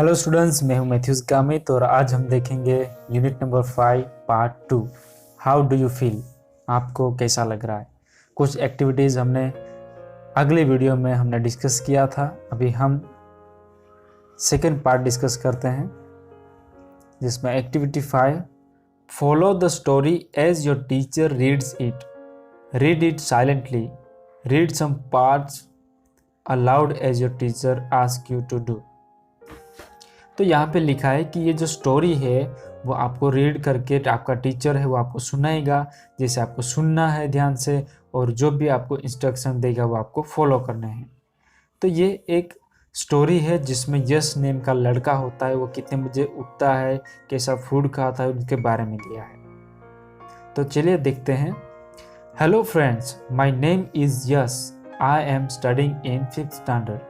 Hello students, मैं हूं Mathews Gamit और आज हम देखेंगे unit number 5 part 2। How do you feel? आपको कैसा लग रहा है? कुछ एक्टिविटीज़ हमने अगले वीडियो में हमने डिस्कस किया था। अभी हम सेकेंड पार्ट डिस्कस करते हैं, जिसमें activity 5, follow the story as your teacher reads it, read it silently, read some parts aloud as your teacher ask you to do. तो यहाँ पे लिखा है कि ये जो स्टोरी है वो आपको रीड करके आपका टीचर है वो आपको सुनाएगा, जैसे आपको सुनना है ध्यान से, और जो भी आपको इंस्ट्रक्शन देगा वो आपको फॉलो करने हैं। तो ये एक स्टोरी है जिसमें यश नेम का लड़का होता है, वो कितने बजे उठता है, कैसा फूड खाता है, उनके बारे में दिया है। तो चलिए देखते हैं। Hello friends, my name is Yash, I am studying in 5th standard.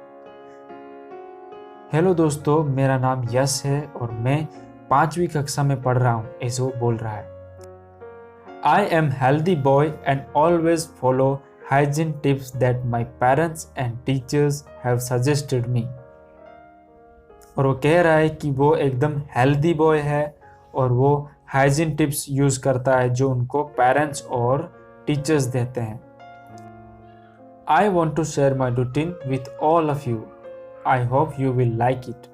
Hello दोस्तों, मेरा नाम यश है और मैं 5वीं कक्षा में पढ़ रहा हूँ, ऐसे वो बोल रहा है। I am healthy boy and always follow hygiene tips that my parents and teachers have suggested me. और वो कह रहा है कि वो एकदम हेल्दी बॉय है और वो हाइजीन टिप्स यूज करता है जो उनको पेरेंट्स और टीचर्स देते हैं। I want to share my routine with all of you, I hope you will like it.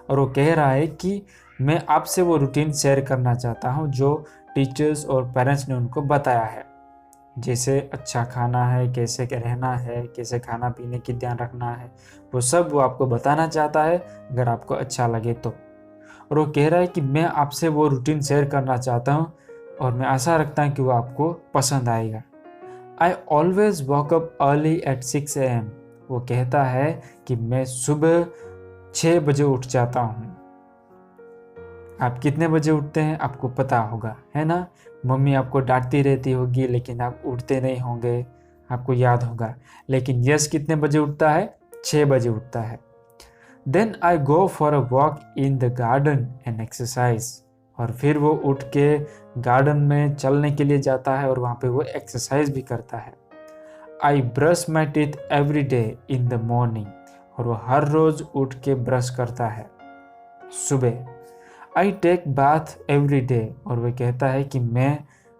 और वो कह रहा है कि मैं आपसे वो रूटीन शेयर करना चाहता हूँ जो टीचर्स और पेरेंट्स ने उनको बताया है, जैसे अच्छा खाना है, कैसे रहना है, कैसे खाना पीने की ध्यान रखना है, वो सब वो आपको बताना चाहता है अगर आपको अच्छा लगे तो। और वो कह रहा है कि मैं आपसे वो रूटीन शेयर करना चाहता हूँ और मैं आशा रखता हूँ कि वो आपको पसंद आएगा। I always walk up early at 6 AM। वो कहता है कि मैं सुबह 6 बजे उठ जाता हूँ। आप कितने बजे उठते हैं आपको पता होगा, है ना? मम्मी आपको डांटती रहती होगी लेकिन आप उठते नहीं होंगे, आपको याद होगा। लेकिन यश कितने बजे उठता है? 6 बजे उठता है। Then I go for a walk in the garden and exercise. और फिर वो उठ के गार्डन में चलने के लिए जाता है और वहाँ पे वो एक्सरसाइज भी करता है। I brush my teeth every day in the morning. और वो हर रोज उठ के ब्रश करता है सुबह। I take bath every day. और वो कहता है कि मैं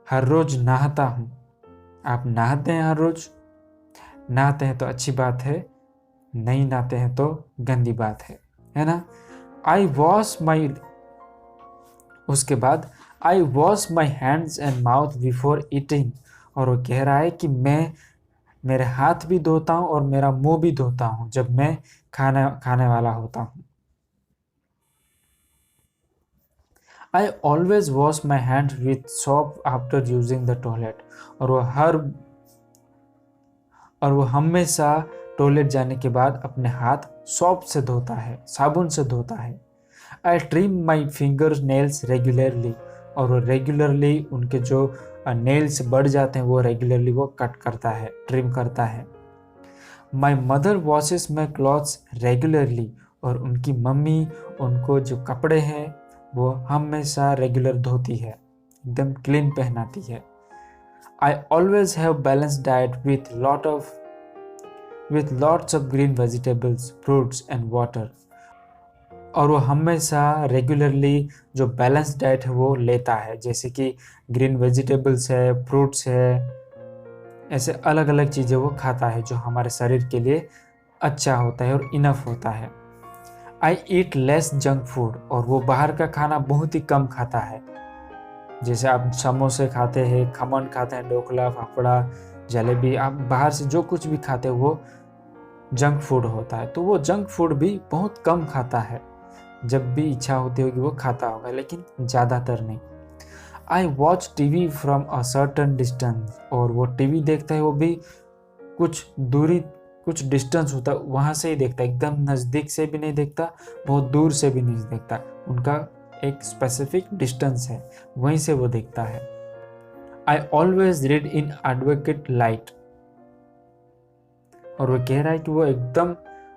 हर रोज नहाता हूँ। आप नहाते हैं हर रोज? नहाते हैं तो अच्छी बात है, नहीं नहाते हैं तो गंदी बात है ना? आई वॉश माई, उसके बाद I wash my hands and mouth before eating. और वो कह रहा है कि मैं मेरे हाथ भी धोता हूँ और मेरा मुंह भी धोता हूँ जब मैं खाने वाला होता हूँ। I always wash my hand with soap after using the toilet. और वो हमेशा टॉयलेट जाने के बाद अपने हाथ सोप से धोता है, साबुन से धोता है। I trim my finger nails regularly. और वो रेगुलरली उनके जो नेल्स बढ़ जाते हैं वो रेगुलरली वो कट करता है, ट्रिम करता है। My mother washes my clothes regularly. और उनकी मम्मी उनको जो कपड़े हैं वो हमेशा रेगुलर धोती है, एकदम क्लीन पहनाती है। I always have balance diet with lots of green vegetables, fruits and water. और वो हमेशा रेगुलरली जो बैलेंस डाइट है वो लेता है, जैसे कि ग्रीन वेजिटेबल्स है, फ्रूट्स है, ऐसे अलग अलग चीज़ें वो खाता है जो हमारे शरीर के लिए अच्छा होता है और इनफ होता है। आई ईट लेस जंक फूड। और वो बाहर का खाना बहुत ही कम खाता है, जैसे आप समोसे खाते हैं, खमन खाते हैं, ढोकला, फाफड़ा, जलेबी, आप बाहर से जो कुछ भी खाते हैं वो जंक फूड होता है। तो वो जंक फूड भी बहुत कम खाता है, जब भी इच्छा होती होगी वो खाता होगा, लेकिन ज़्यादातर नहीं। I watch TV from a certain distance. और वो टीवी देखता है वो भी कुछ दूरी, कुछ डिस्टेंस होता है वहाँ से ही देखता है, एकदम नज़दीक से भी नहीं देखता, बहुत दूर से भी नहीं देखता, उनका एक स्पेसिफिक डिस्टेंस है, वहीं से वो देखता है। I always read in advocate light. और वो कह रहा है कि वो एकदम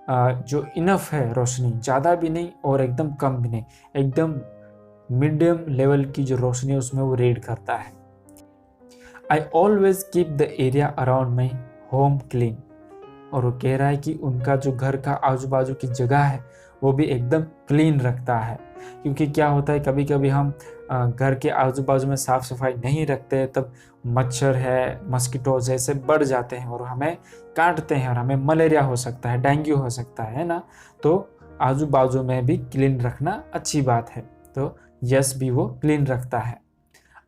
जो इनफ है रोशनी, ज़्यादा भी नहीं और एकदम कम भी नहीं, एकदम मीडियम लेवल की जो रोशनी है उसमें वो रीड करता है। I always keep the area around my home clean. और वो कह रहा है कि उनका जो घर का आजू बाजू की जगह है वो भी एकदम क्लीन रखता है। क्योंकि क्या होता है, कभी कभी हम घर के आजू बाजू में साफ़ सफाई नहीं रखते, तब मच्छर है, मस्कीटोज ऐसे बढ़ जाते हैं और हमें काटते हैं और हमें मलेरिया हो सकता है, डेंगू हो सकता है ना। तो आजू बाजू में भी क्लीन रखना अच्छी बात है। तो यस भी वो क्लीन रखता है।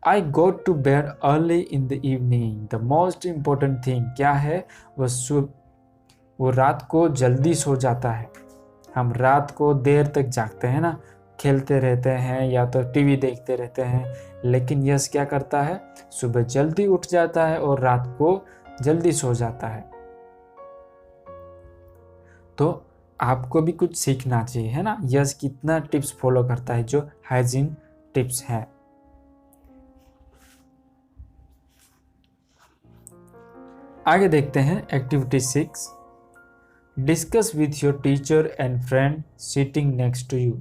I go to bed early in the evening. The most important thing क्या है, वो रात को जल्दी सो जाता है। हम रात को देर तक जागते हैं ना, खेलते रहते हैं या तो टीवी देखते रहते हैं, लेकिन यस क्या करता है, सुबह जल्दी उठ जाता है और रात को जल्दी सो जाता है। तो आपको भी कुछ सीखना चाहिए, है ना। यस कितना टिप्स फॉलो करता है जो हाइजीन टिप्स है। आगे देखते हैं activity 6, discuss with your teacher and friend sitting next to you.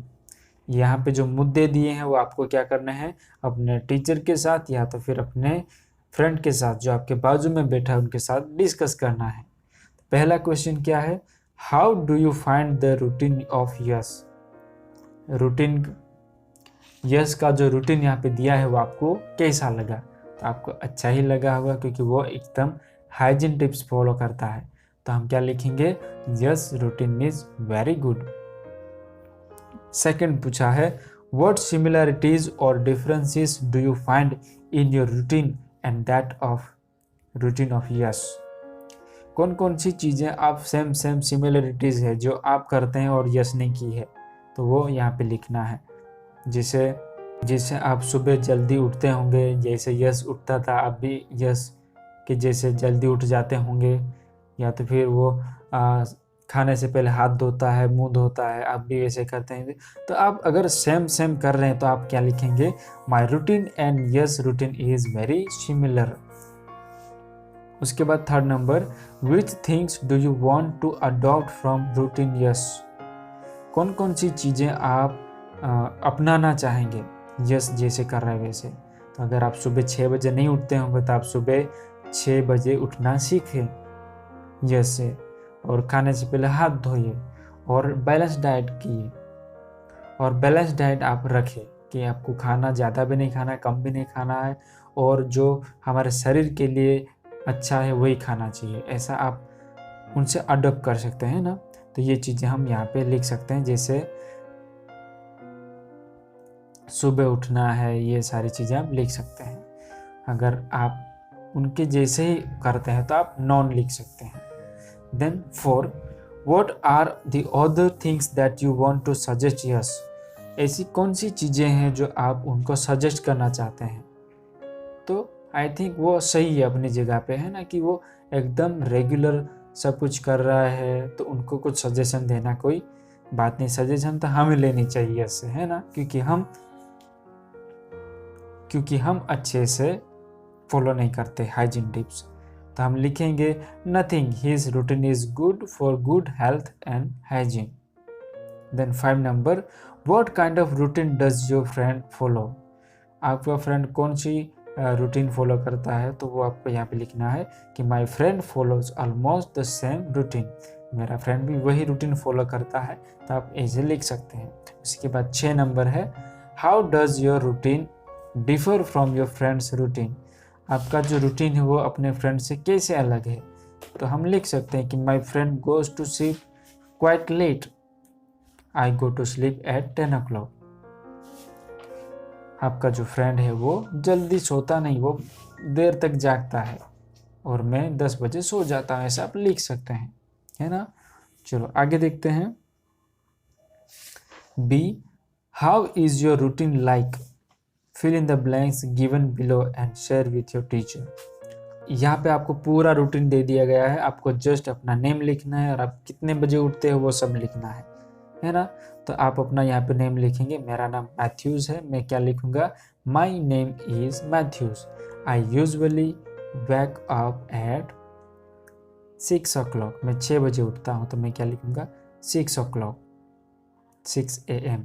यहाँ पे जो मुद्दे दिए हैं वो आपको क्या करना है, अपने टीचर के साथ या तो फिर अपने फ्रेंड के साथ जो आपके बाजू में बैठा है उनके साथ डिस्कस करना है। पहला क्वेश्चन क्या है, how do you find the routine of yes. Routine, yes का जो रूटीन यहाँ पे दिया है वो आपको कैसा लगा। तो आपको अच्छा ही लगा होगा क्योंकि वो एकदम हाइजीन टिप्स फॉलो करता है। तो हम क्या लिखेंगे, yes routine is very good. Second पूछा है, व्हाट सिमिलरिटीज और differences do you find in your routine and that of routine of yes. कौन कौन सी चीज़ें आप सेम सिमिलरिटीज है जो आप करते हैं और यस ने की है, तो वो यहाँ पे लिखना है। जैसे आप सुबह जल्दी उठते होंगे, जैसे यस उठता था, आप भी यस कि जैसे जल्दी उठ जाते होंगे, या तो फिर वो खाने से पहले हाथ धोता है, मुंह धोता है, आप भी वैसे करते हैं। तो आप अगर सेम कर रहे हैं तो आप क्या लिखेंगे, my routine and Yash routine is very similar. उसके बाद third number, which things do you want to adopt from routine Yash. कौन कौन सी चीज़ें आप अपनाना चाहेंगे यस जैसे कर रहे हैं वैसे। तो अगर आप सुबह 6 बजे नहीं उठते होंगे तो आप सुबह 6 बजे उठना सीखें यस से, और खाने से पहले हाथ धोइए और बैलेंस डाइट कीजिए। और बैलेंस डाइट आप रखें कि आपको खाना ज़्यादा भी नहीं खाना है, कम भी नहीं खाना है, और जो हमारे शरीर के लिए अच्छा है वही खाना चाहिए। ऐसा आप उनसे अडॉप्ट कर सकते हैं ना। तो ये चीज़ें हम यहाँ पे लिख सकते हैं, जैसे सुबह उठना है, ये सारी चीज़ें आप लिख सकते हैं। अगर आप उनके जैसे ही करते हैं तो आप नॉन लिख सकते हैं। Then 4, what are the other things that you want to suggest Yash. ऐसी कौन सी चीज़ें हैं जो आप उनको सजेस्ट करना चाहते हैं। तो आई थिंक वो सही है अपनी जगह पे, है ना, कि वो एकदम रेगुलर सब कुछ कर रहा है, तो उनको कुछ सजेशन देना कोई बात नहीं। सजेशन तो हमें लेनी चाहिए इससे, है ना, क्योंकि हम अच्छे से फॉलो नहीं करते हाइजीन टिप्स। तो हम लिखेंगे nothing, his routine is good for good health and hygiene. Then 5 number, what kind of routine does your friend follow. आपका फ्रेंड कौन सी रूटीन फॉलो करता है, तो वो आपको यहाँ पे लिखना है कि my friend follows almost the same routine. मेरा फ्रेंड भी वही रूटीन फॉलो करता है, तो आप ऐसे लिख सकते हैं। उसके बाद 6 नंबर है, how does your routine differ from your friends routine. आपका जो रूटीन है वो अपने फ्रेंड से कैसे अलग है। तो हम लिख सकते हैं कि my friend goes to sleep quite late, I go to sleep at 10 o'clock। आपका जो फ्रेंड है वो जल्दी सोता नहीं, वो देर तक जागता है, और मैं 10 बजे सो जाता हूँ, ऐसा आप लिख सकते हैं, है ना। चलो आगे देखते हैं। B, how is your routine like, fill in the blanks given below and share with your teacher. यहाँ पे आपको पूरा रूटीन दे दिया गया है, आपको जस्ट अपना नेम लिखना है और आप कितने बजे उठते हो वो सब लिखना है ना। तो आप अपना यहाँ पे नेम लिखेंगे, मेरा नाम मैथ्यूज़ है, मैं क्या लिखूँगा, my name is Matthews, I usually wake up at 6 o'clock। मैं 6 बजे उठता हूँ, तो मैं क्या लिखूँगा, 6 o'clock, 6 AM,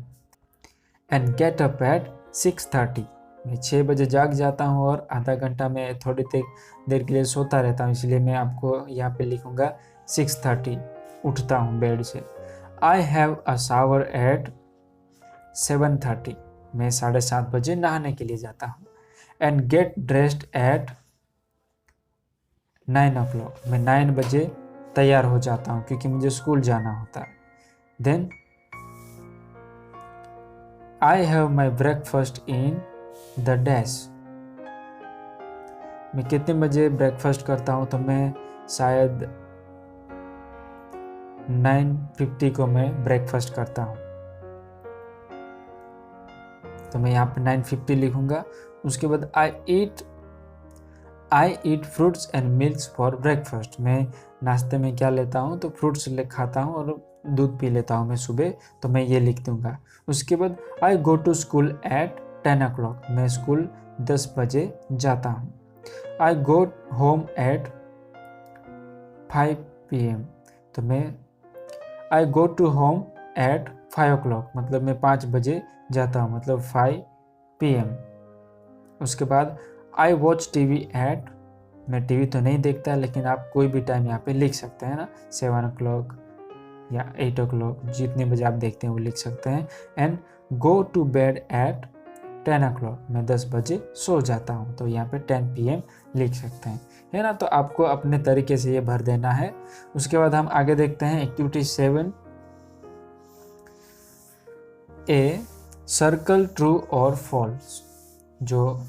and gate up eight 6:30। मैं 6 बजे जाग जाता हूँ और आधा घंटा में थोड़ी देर के लिए सोता रहता हूँ, इसलिए मैं आपको यहाँ पे लिखूँगा 6:30 उठता हूँ बेड से। I have a shower at 7:30, मैं 7:30 बजे नहाने के लिए जाता हूँ। And get dressed eight 9 o'clock, मैं 9 बजे तैयार हो जाता हूँ क्योंकि मुझे स्कूल जाना होता है। Then I have my breakfast in the dash, मैं कितने बजे ब्रेकफास्ट करता हूँ, तो मैं शायद 9:50 को मैं ब्रेकफास्ट करता हूँ, तो मैं यहाँ पे 9:50 लिखूंगा। उसके बाद I eat fruits and milk for breakfast, मैं नाश्ते में क्या लेता हूँ, तो फ्रूट्स खाता हूँ और दूध पी लेता हूँ मैं सुबह, तो मैं ये लिख दूंगा। उसके बाद I go to school at 10 o'clock, मैं स्कूल 10 बजे जाता हूँ। I go home at 5 PM, तो मैं I go to home at 5 o'clock, मतलब मैं 5 बजे जाता हूँ, मतलब 5 PM। उसके बाद आई वॉच टीवी एट, मैं टीवी तो नहीं देखता लेकिन आप कोई भी टाइम यहाँ पे लिख सकते हैं ना, 7 o'clock या 8 o'clock, जितने बजे आप देखते हैं वो लिख सकते हैं। And go to bed at 10 o'clock, मैं 10 बजे सो जाता हूँ, तो यहाँ पे 10 PM लिख सकते हैं, है ना। तो आपको अपने तरीके से ये भर देना है। उसके बाद हम आगे देखते हैं एक्टिविटी 7, ए सर्कल ट्रू और फॉल्स, जो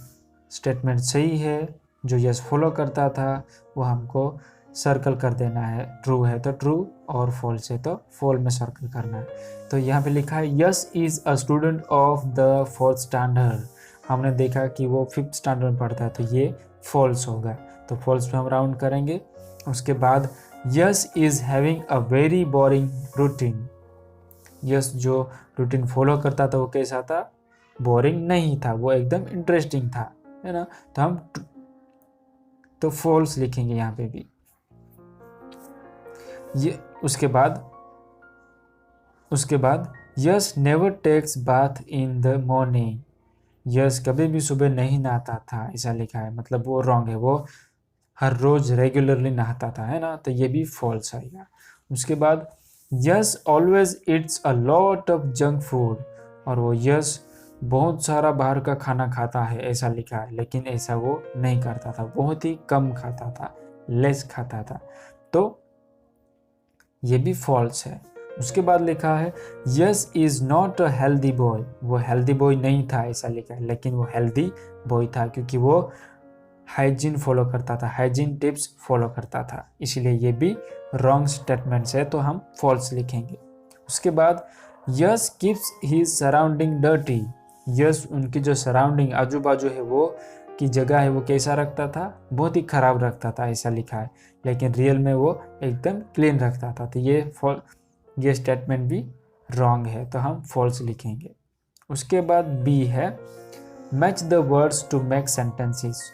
स्टेटमेंट सही है, जो यस फॉलो करता था, वो हमको सर्कल कर देना है। ट्रू है तो ट्रू और फॉल्स है तो फॉल में सर्कल करना है। तो यहाँ पे लिखा है yes is a student of the 4th standard, हमने देखा कि वो 5th स्टैंडर्ड में पढ़ता है, तो ये फॉल्स होगा, तो फॉल्स पे हम राउंड करेंगे। उसके बाद yes is having a very boring routine, yes जो रूटीन फॉलो करता था वो कैसा था, बोरिंग नहीं था, वो एकदम इंटरेस्टिंग था, है ना। तो हम तो फॉल्स लिखेंगे यहाँ पे भी। ये उसके बाद Yash never takes bath in the morning, Yash कभी भी सुबह नहीं नहाता था, ऐसा लिखा है, मतलब वो रॉन्ग है, वो हर रोज रेगुलरली नहाता था, है ना, तो ये भी फॉल्स आएगा। उसके बाद yes always it's a lot of junk food, और वो यस बहुत सारा बाहर का खाना खाता है, ऐसा लिखा है, लेकिन ऐसा वो नहीं करता था, बहुत ही कम खाता था, लेस खाता था, तो ये भी फॉल्स है। उसके बाद लिखा है yes is not a healthy boy, वो हेल्दी बॉय नहीं था, ऐसा लिखा है, लेकिन वो हेल्दी बॉय था क्योंकि वो हाइजीन फॉलो करता था, हाइजीन टिप्स फॉलो करता था, इसलिए ये भी रॉन्ग स्टेटमेंट्स है, तो हम फॉल्स लिखेंगे। उसके बाद yes keeps his surrounding dirty, yes उनकी जो सराउंडिंग आजू बाजू है वो की जगह है वो कैसा रखता था, बहुत ही खराब रखता था, ऐसा लिखा है, लेकिन रियल में वो एकदम क्लीन रखता था, तो ये स्टेटमेंट भी रॉन्ग है, तो हम फॉल्स लिखेंगे। उसके बाद बी है match the words to make sentences,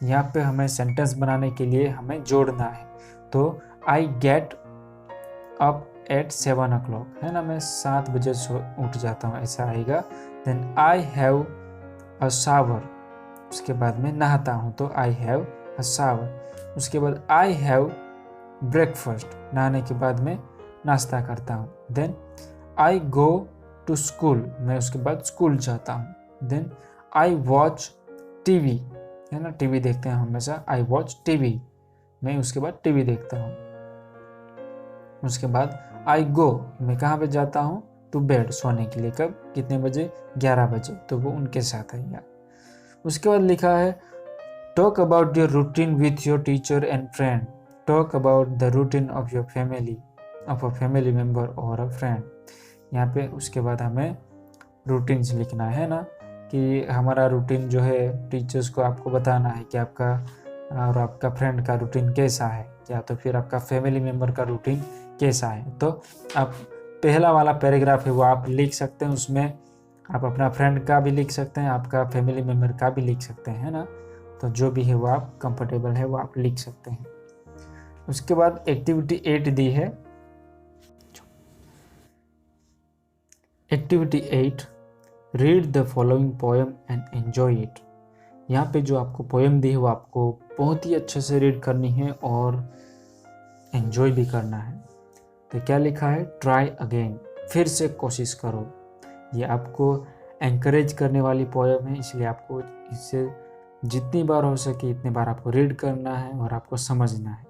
यहाँ पे हमें सेंटेंस बनाने के लिए हमें जोड़ना है, तो आई गेट अप एट 7 o'clock, है ना, मैं 7 बजे उठ जाता हूँ, ऐसा आएगा। Then I have a shower, उसके बाद में नहाता हूँ, तो आई हैव अ शावर। उसके बाद आई हैव ब्रेकफास्ट, नहाने के बाद में नाश्ता करता हूँ। Then I go to school, मैं उसके बाद स्कूल जाता हूँ। देन आई वॉच टीवी, है ना, टीवी देखते हैं हमेशा, आई वॉच टीवी, मैं उसके बाद टीवी देखता हूँ। उसके बाद आई गो, मैं कहाँ पे जाता हूँ, टू बेड, सोने के लिए, कब, कितने बजे, 11 बजे, तो वो उनके साथ आएगा। उसके बाद लिखा है talk about your routine with your teacher and friend, talk about the routine of your family, of a family member और अ फ्रेंड, यहाँ पे उसके बाद हमें रूटीन्स लिखना है ना, कि हमारा रूटीन जो है टीचर्स को आपको बताना है कि आपका और आपका फ्रेंड का रूटीन कैसा है, या तो फिर आपका फैमिली मेम्बर का रूटीन कैसा है। तो आप पहला वाला पैराग्राफ है वो आप लिख सकते हैं, उसमें आप अपना फ्रेंड का भी लिख सकते हैं, आपका फैमिली मेम्बर का भी लिख सकते हैं, है ना, तो जो भी है वो आप कंफर्टेबल है वो आप लिख सकते हैं। उसके बाद एक्टिविटी 8 दी है, activity 8 read the following poem and enjoy it, यहाँ पे जो आपको पोएम दी है वो आपको बहुत ही अच्छे से रीड करनी है और एंजॉय भी करना है। तो क्या लिखा है, ट्राई अगेन, फिर से कोशिश करो। ये आपको एंकरेज करने वाली पोएम है, इसलिए आपको इससे जितनी बार हो सके इतनी बार आपको रीड करना है और आपको समझना है।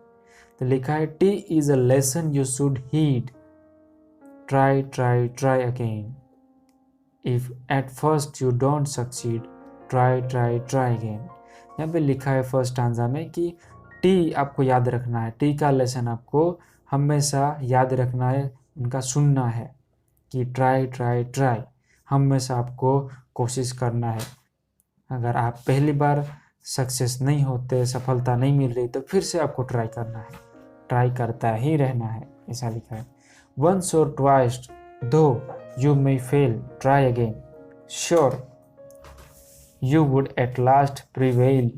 तो लिखा है, it is a lesson you should heed, try try try again, if at first you don't succeed, try try try again. यहाँ पे लिखा है फर्स्ट स्टांजा में कि टी आपको याद रखना है, टी का लेसन आपको हमेशा याद रखना है, उनका सुनना है कि ट्राई ट्राई ट्राई, हमेशा आपको कोशिश करना है। अगर आप पहली बार सक्सेस नहीं होते, सफलता नहीं मिल रही, तो फिर से आपको ट्राई करना है, ट्राई करता ही रहना है, ऐसा लिखा है। वंस और ट्वाइस दो you may fail, try again, sure you would at last prevail,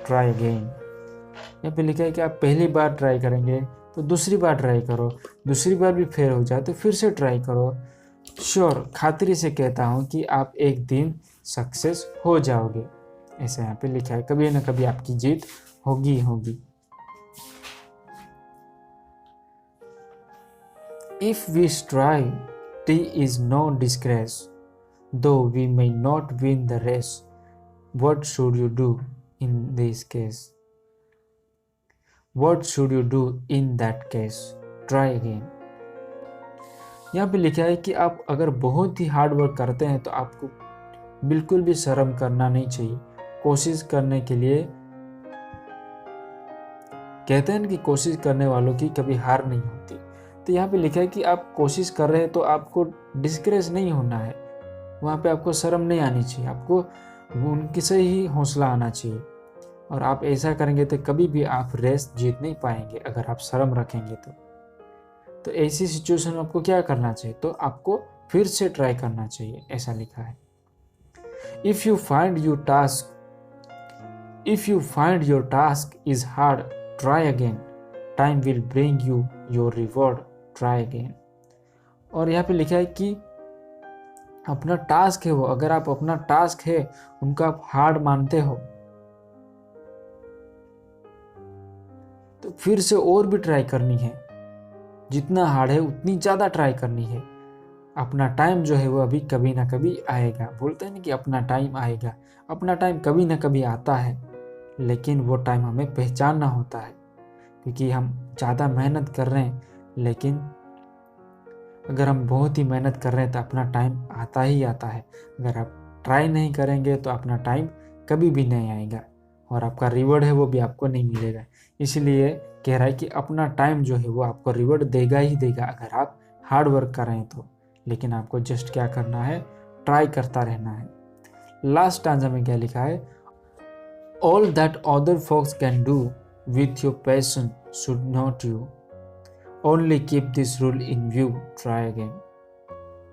try again. यहाँ पे लिखा है कि आप पहली बार ट्राई करेंगे तो दूसरी बार ट्राई करो, दूसरी बार भी फेल हो जाए तो फिर से ट्राई करो, श्योर, खातिरी से कहता हूँ कि आप एक दिन सक्सेस हो जाओगे, ऐसा यहाँ पे लिखा है। कभी ना कभी आपकी जीत होगी होगी। If we strive, tea is no disgrace, though we may not win the race. What should you do in this case? What should you do in that case? Try again. यहाँ पे लिखा है कि आप अगर बहुत ही हार्ड वर्क करते हैं तो आपको बिल्कुल भी शर्म करना नहीं चाहिए। कोशिश करने के लिए कहते हैं कि कोशिश करने वालों की कभी हार नहीं होती। तो यहाँ पे लिखा है कि आप कोशिश कर रहे हैं तो आपको डिस्करेज नहीं होना है, वहाँ पे आपको शर्म नहीं आनी चाहिए, आपको उनकी से ही हौसला आना चाहिए। और आप ऐसा करेंगे तो कभी भी आप रेस जीत नहीं पाएंगे अगर आप शर्म रखेंगे तो ऐसी सिचुएशन में आपको क्या करना चाहिए, तो आपको फिर से ट्राई करना चाहिए, ऐसा लिखा है। If you find your task is hard, try again, time will bring you your reward, try again. और यहाँ पे लिखा है कि अपना टास्क है वो, अगर आप अपना टास्क है उनको आप हार्ड मानते हो तो फिर से और भी ट्राई करनी है, जितना हार्ड है उतनी ज़्यादा ट्राई करनी है। अपना टाइम जो है वो अभी कभी ना कभी आएगा, बोलते हैं ना कि अपना टाइम आएगा, अपना टाइम कभी ना कभी आता है, लेकिन वो टाइम हमें पहचानना होता है, क्योंकि हम ज़्यादा मेहनत कर रहे हैं, लेकिन अगर हम बहुत ही मेहनत कर रहे हैं तो अपना टाइम आता ही आता है। अगर आप ट्राई नहीं करेंगे तो अपना टाइम कभी भी नहीं आएगा और आपका रिवॉर्ड है वो भी आपको नहीं मिलेगा। इसलिए कह रहा है कि अपना टाइम जो है वो आपको रिवॉर्ड देगा ही देगा अगर आप हार्ड वर्क कर रहे हैं तो, लेकिन आपको जस्ट क्या करना है, ट्राई करता रहना है। लास्ट स्टांजा में क्या लिखा है, all that other folks can do with your passion should not you, only keep this rule in view, try again.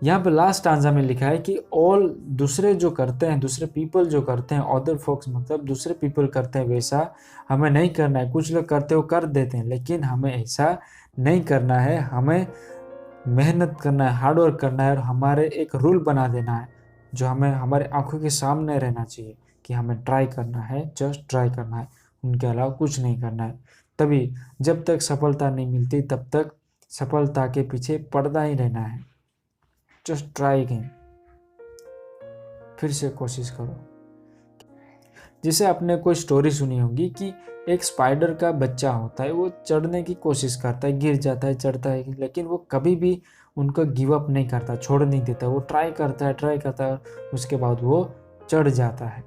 यहाँ पे लास्ट स्टांजा में लिखा है कि ऑल दूसरे जो करते हैं, दूसरे पीपल जो करते हैं, अदर फोक्स मतलब दूसरे पीपल करते हैं वैसा हमें नहीं करना है। कुछ लोग करते हो कर देते हैं, लेकिन हमें ऐसा नहीं करना है, हमें मेहनत करना है, हार्ड वर्क करना है और हमारे एक रूल बना देना है जो हमें हमारे आंखों के सामने रहना चाहिए कि हमें ट्राई करना है, जस्ट ट्राई करना है, उनके अलावा कुछ नहीं करना है। तभी जब तक सफलता नहीं मिलती तब तक सफलता के पीछे पड़ता ही रहना है। जस्ट ट्राई अगेन, फिर से कोशिश करो। जैसे आपने कोई स्टोरी सुनी होगी कि एक स्पाइडर का बच्चा होता है, वो चढ़ने की कोशिश करता है, गिर जाता है, चढ़ता है, लेकिन वो कभी भी उनको गिव अप नहीं करता, छोड़ नहीं देता, वो ट्राई करता है, उसके बाद वो चढ़ जाता है।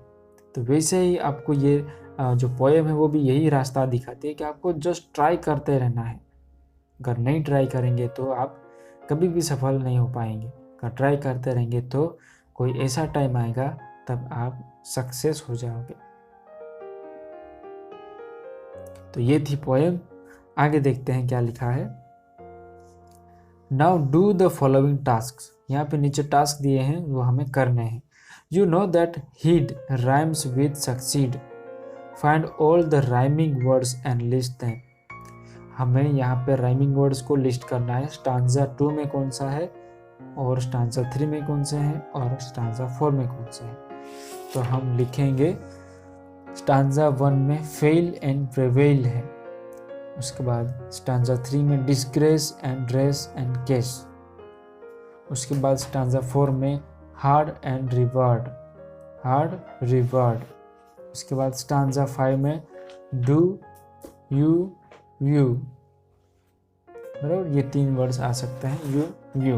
तो वैसे ही आपको ये जो पोएम है वो भी यही रास्ता दिखाती है कि आपको जस्ट ट्राई करते रहना है। अगर नहीं ट्राई करेंगे तो आप कभी भी सफल नहीं हो पाएंगे। अगर ट्राई करते रहेंगे तो कोई ऐसा टाइम आएगा तब आप सक्सेस हो जाओगे। तो ये थी पोएम। आगे देखते हैं क्या लिखा है। Now do the following task. यहाँ पे नीचे टास्क दिए हैं वो हमें करने हैं। You know that heed rhymes with succeed, find all the rhyming words and list them. हमें यहाँ पे राइमिंग वर्ड्स को लिस्ट करना है। स्टांजा 2 में कौन सा है और स्टांजा 3 में कौन से हैं और स्टांजा 4 में कौन से हैं। तो हम लिखेंगे स्टांजा 1 में फेल एंड प्रिवेल है, उसके बाद स्टांजा 3 में disgrace and dress and case. उसके बाद स्टांजा 4 में hard and reward, hard reward. उसके बाद स्टांजा 5 में डू यू व्यू, बराबर, ये 3 वर्ड्स आ सकते हैं, यू व्यू।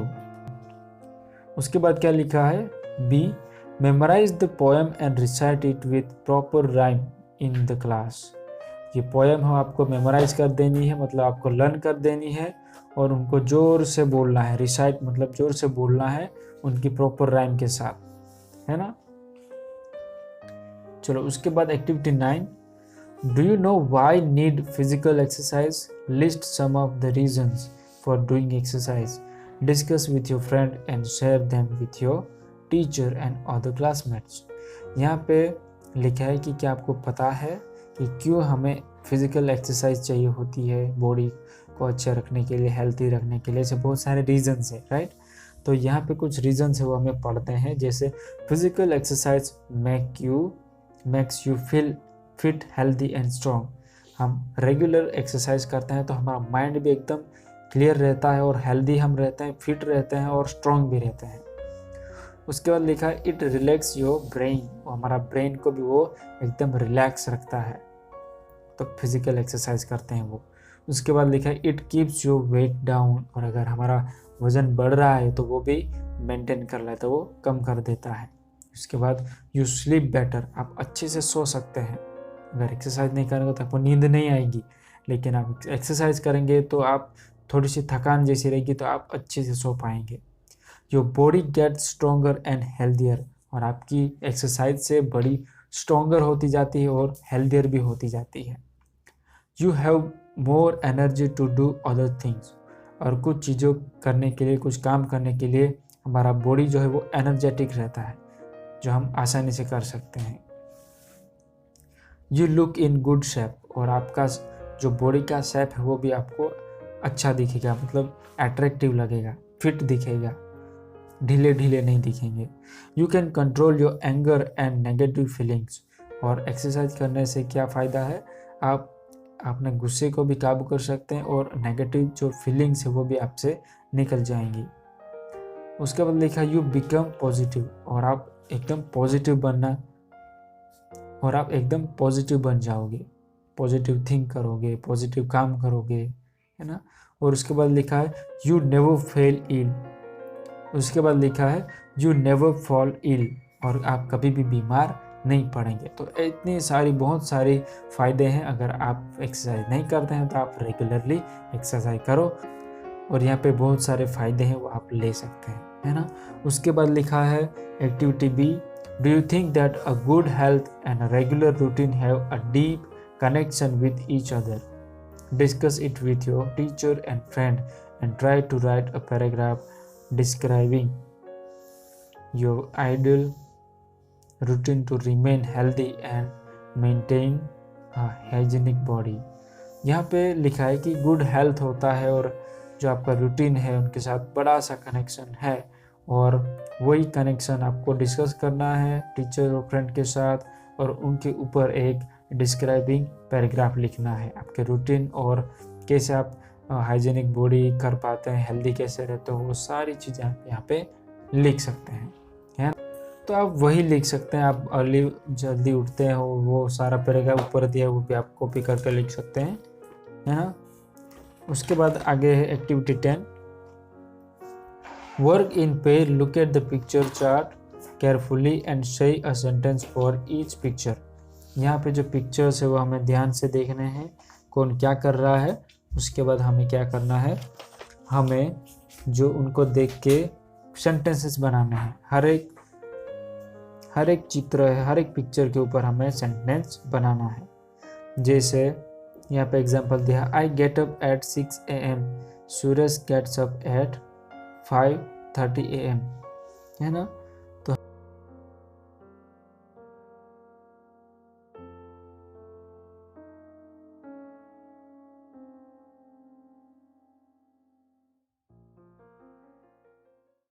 उसके बाद क्या लिखा है, B memorise the poem and recite it with proper rhyme in the class. ये पोएम हो आपको मेमोराइज कर देनी है, मतलब आपको लर्न कर देनी है और उनको जोर से बोलना है। रिसाइट मतलब जोर से बोलना है उनकी प्रॉपर राइम के साथ, है ना। चलो उसके बाद activity 9, do you know why need physical exercise, list some of the reasons for doing exercise, discuss with your friend and share them with your teacher and other classmates. यहाँ पे लिखा है कि क्या आपको पता है कि क्यों हमें फिजिकल एक्सरसाइज चाहिए होती है बॉडी को अच्छा रखने के लिए, हेल्थी रखने के लिए। ऐसे बहुत सारे रीजंस है, राइट। तो यहाँ पे कुछ रीजंस है वो हमें पढ़ते हैं, जैसे physical exercise makes you feel fit, healthy and strong. हम रेगुलर एक्सरसाइज करते हैं तो हमारा माइंड भी एकदम क्लियर रहता है और हेल्दी हम रहते हैं, फिट रहते हैं और स्ट्रॉन्ग भी रहते हैं। उसके बाद लिखा है इट रिलैक्स योर ब्रेन, और हमारा ब्रेन को भी वो एकदम रिलैक्स रखता है, तो फिजिकल एक्सरसाइज करते हैं वो। उसके बाद लिखा है it keeps your weight down, और अगर हमारा वजन बढ़ रहा है तो वो भी मेंटेन कर लेता है, वो कम कर देता है। उसके बाद यू स्लीप बेटर, आप अच्छे से सो सकते हैं। अगर एक्सरसाइज नहीं करेंगे तो आपको नींद नहीं आएगी, लेकिन आप एक्सरसाइज करेंगे तो आप थोड़ी सी थकान जैसी रहेगी तो आप अच्छे से सो पाएंगे। Your body gets stronger and healthier, और आपकी एक्सरसाइज से बॉडी स्ट्रोंगर होती जाती है और हेल्दियर भी होती जाती है। You have more energy to do other things, और कुछ चीज़ों करने के लिए, कुछ काम करने के लिए हमारा बॉडी जो है वो एनर्जेटिक रहता है, जो हम आसानी से कर सकते हैं। You look in good shape, और आपका जो बॉडी का शेप है वो भी आपको अच्छा दिखेगा, मतलब अट्रैक्टिव लगेगा, फिट दिखेगा, ढीले ढीले नहीं दिखेंगे। You can control your anger and negative feelings, और एक्सरसाइज करने से क्या फ़ायदा है, आप अपने गुस्से को भी काबू कर सकते हैं और नेगेटिव जो फीलिंग्स है वो भी आपसे निकल जाएंगी। उसके बाद लिखा यू बिकम पॉजिटिव, और आप एकदम पॉजिटिव बन जाओगे, पॉजिटिव थिंक करोगे, पॉजिटिव काम करोगे, है ना। और उसके बाद लिखा है यू नेवर फेल इल, उसके बाद लिखा है यू नेवर फॉल इल, और आप कभी भी बीमार नहीं पड़ेंगे। तो इतनी सारी बहुत सारे फ़ायदे हैं। अगर आप एक्सरसाइज नहीं करते हैं तो आप रेगुलरली एक्सरसाइज करो, और यहाँ पे बहुत सारे फ़ायदे हैं वो आप ले सकते हैं, है ना। उसके बाद लिखा है activity B, do you think that a good health and regular routine have a deep connection with each other, discuss it with your teacher and friend and try to write a paragraph describing your ideal routine to remain healthy and maintain a hygienic body। यहाँ पे लिखा है कि good health होता है और जो आपका रूटीन है उनके साथ बड़ा सा कनेक्शन है, और वही कनेक्शन आपको डिस्कस करना है टीचर और फ्रेंड के साथ, और उनके ऊपर एक डिस्क्राइबिंग पैराग्राफ लिखना है आपके रूटीन और कैसे आप हाइजीनिक बॉडी कर पाते हैं, हेल्दी कैसे रहते हो, वो सारी चीज़ें आप यहाँ पे लिख सकते हैं, है। तो आप वही लिख सकते हैं, आप अर्ली जल्दी उठते हैं, वो सारा पैराग्राफ ऊपर दिया है वो भी आप कॉपी करके लिख सकते हैं, है ना। उसके बाद आगे है activity 10, work in pair, look at the picture chart carefully and say a sentence for each picture. यहाँ पे जो पिक्चर्स है वो हमें ध्यान से देखने हैं, कौन क्या कर रहा है। उसके बाद हमें क्या करना है, हमें जो उनको देख के सेंटेंसेस बनाने हैं। हर एक चित्र है, हर एक पिक्चर के ऊपर हमें सेंटेंस बनाना है। जैसे यहाँ पे एग्जांपल दिया, I get up at 6 AM, Suresh gets up at 5:30 AM, है ना।